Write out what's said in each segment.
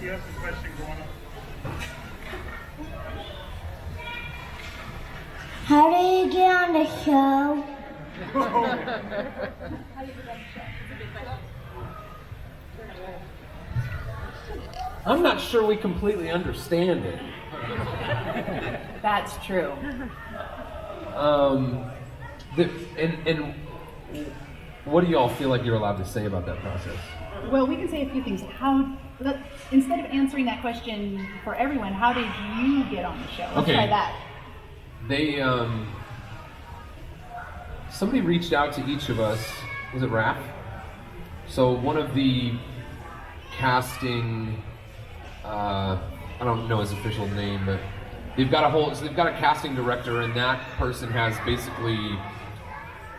You have the question going on. How do you get on the show? I'm not sure we completely understand it. That's true. And what do y'all feel like you're allowed to say about that process? Well, we can say a few things. Instead of answering that question for everyone, how did you get on the show? Let's try that. They, somebody reached out to each of us. Was it Raph? So one of the casting, I don't know his official name, but they've got a casting director, and that person has basically,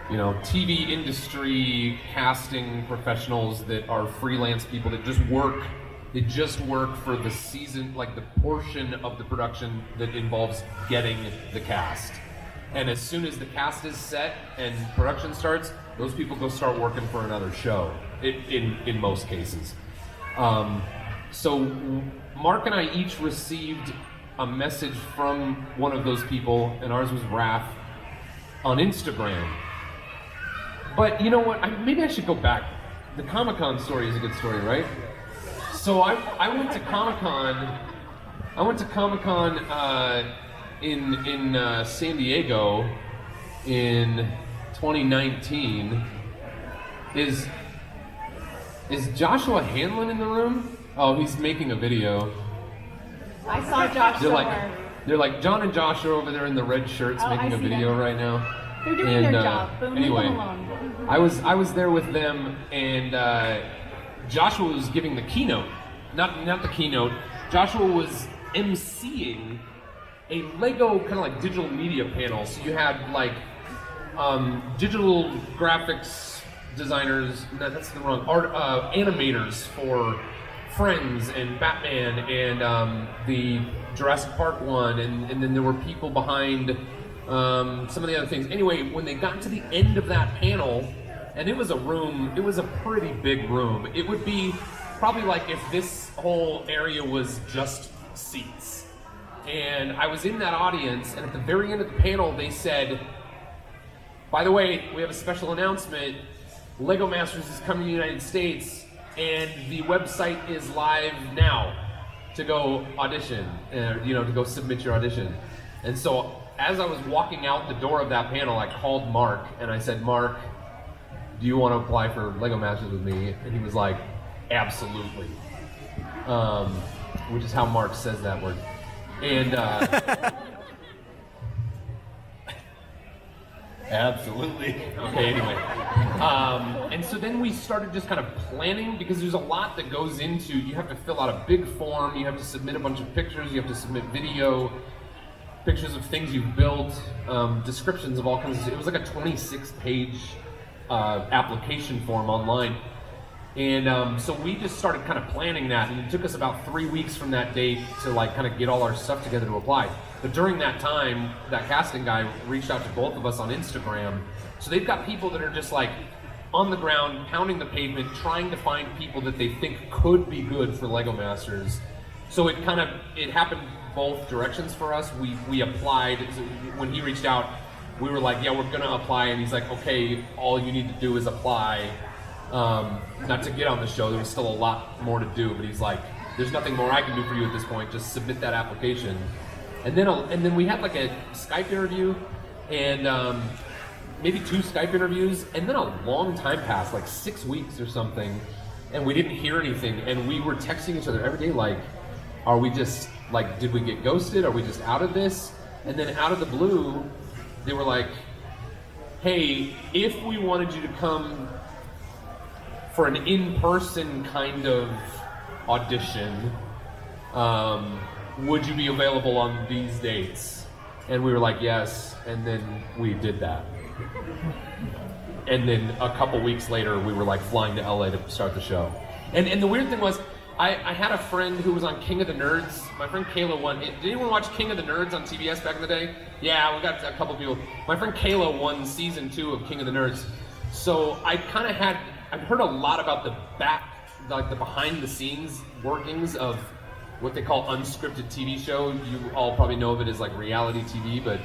TV industry casting professionals that are freelance people that just work. They just work for the season, like the portion of the production that involves getting the cast. And as soon as the cast is set and production starts, those people go start working for another show, in most cases. So Mark and I each received a message from one of those people, and ours was Raph, on Instagram. But you know what, maybe I should go back. The ComicCon story is a good story, right? So I went to ComicCon. In San Diego in 2019. Is Joshua Hanlon in the room? Oh, he's making a video. I saw Josh somewhere. They're like John and Josh are over there in the red shirts making a video right now. They're doing their job. Boone, anyway, leave them alone. I was there with them, and Joshua was giving the keynote. Not the keynote. Joshua was emceeing a Lego kind of like digital media panel. So you had like digital graphics designers, that's the wrong, animators for Friends and Batman and the Jurassic Park one, and then there were people behind some of the other things. Anyway, when they got to the end of that panel, and it was a pretty big room. It would be probably like if this whole area was just seats. And I was in that audience, and at the very end of the panel, they said, by the way, we have a special announcement. Lego Masters is coming to the United States, and the website is live now to go audition, to go submit your audition. And so as I was walking out the door of that panel, I called Mark, and I said, Mark, do you want to apply for Lego Masters with me? And he was like, absolutely. Which is how Mark says that word. And absolutely. Okay, anyway. And so then we started just kind of planning, because there's a lot that goes into, you have to fill out a big form, you have to submit a bunch of pictures, you have to submit video, pictures of things you've built, descriptions of all kinds of, it was like a 26-page application form online. And so we just started kind of planning that, and it took us about 3 weeks from that date to like kind of get all our stuff together to apply. But during that time, that casting guy reached out to both of us on Instagram. So they've got people that are just like on the ground, pounding the pavement, trying to find people that they think could be good for Lego Masters. So it happened both directions for us. We applied. When he reached out, we were like, yeah, we're gonna apply. And he's like, okay, all you need to do is apply. Not to get on the show, there was still a lot more to do, but he's like, there's nothing more I can do for you at this point, just submit that application. And then we had like a Skype interview, and maybe 2 Skype interviews, and then a long time passed, like 6 weeks or something, and we didn't hear anything, and we were texting each other every day like, are we just, like, did we get ghosted? Are we just out of this? And then out of the blue, they were like, hey, if we wanted you to come for an in-person kind of audition, would you be available on these dates? And we were like, yes, and then we did that. And then a couple weeks later, we were like flying to LA to start the show. And the weird thing was, I had a friend who was on King of the Nerds. My friend Kayla won. Did anyone watch King of the Nerds on TBS back in the day? Yeah, we got a couple people. My friend Kayla won season 2 of King of the Nerds. So I'd heard a lot about the like the behind the scenes workings of what they call unscripted TV show. You all probably know of it as like reality TV, but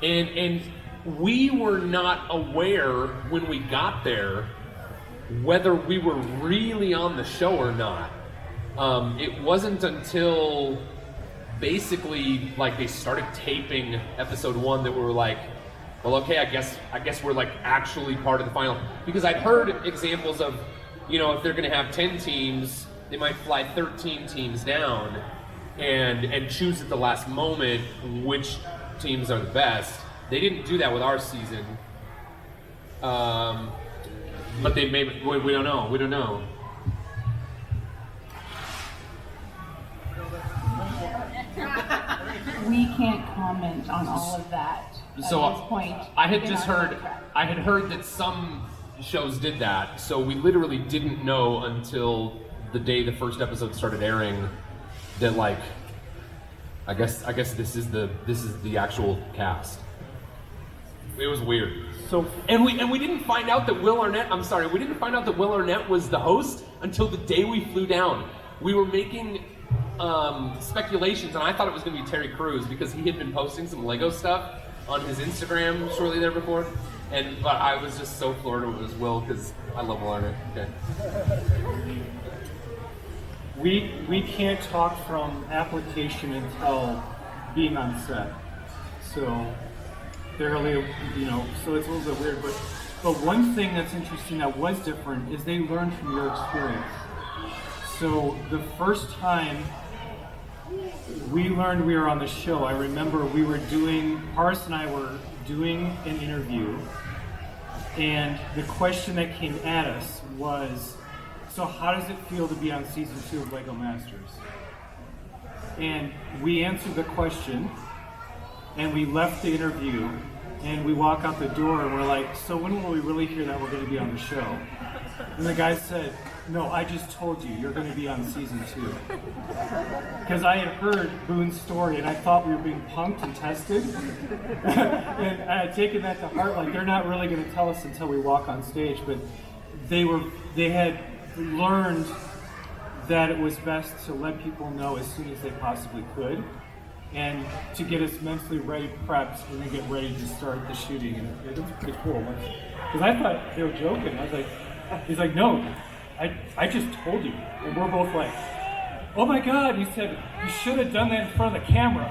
and we were not aware when we got there whether we were really on the show or not. It wasn't until basically like they started taping episode 1 that we were like, well, okay, I guess we're like actually part of the final. Because I'd heard examples of, you know, if they're going to have 10 teams, they might fly 13 teams down and choose at the last moment which teams are the best. They didn't do that with our season. But they may, we don't know. We don't know. We can't comment on all of that at So this point. I had heard that some shows did that. So we literally didn't know until the day the first episode started airing that, like, I guess this is the actual cast. It was weird. So and we didn't find out that Will Arnett. I'm sorry, we didn't find out that Will Arnett was the host until the day we flew down. We were making speculations, and I thought it was going to be Terry Crews because he had been posting some Lego stuff on his Instagram shortly there before. But I was just so floored it was Will because I love Will Arnett. Okay. we can't talk from application until being on set. So barely, you know, so it's a little bit weird. But one thing that's interesting that was different is they learned from your experience. So the first time we learned we were on the show, I remember Horace and I were doing an interview, and the question that came at us was, so how does it feel to be on season 2 of Lego Masters? And we answered the question, and we left the interview, and we walk out the door, and we're like, so when will we really hear that we're going to be on the show? And the guy said, no, I just told you, you're going to be on season 2. Because I had heard Boone's story, and I thought we were being punked and tested. And I had taken that to heart, like, they're not really going to tell us until we walk on stage. But they had learned that it was best to let people know as soon as they possibly could, and to get us mentally ready, prepped, and then get ready to start the shooting. And it was pretty cool. Because I thought they were joking. I was like, he's like, no, I just told you. And we're both like, oh my God, he said, you should have done that in front of the camera.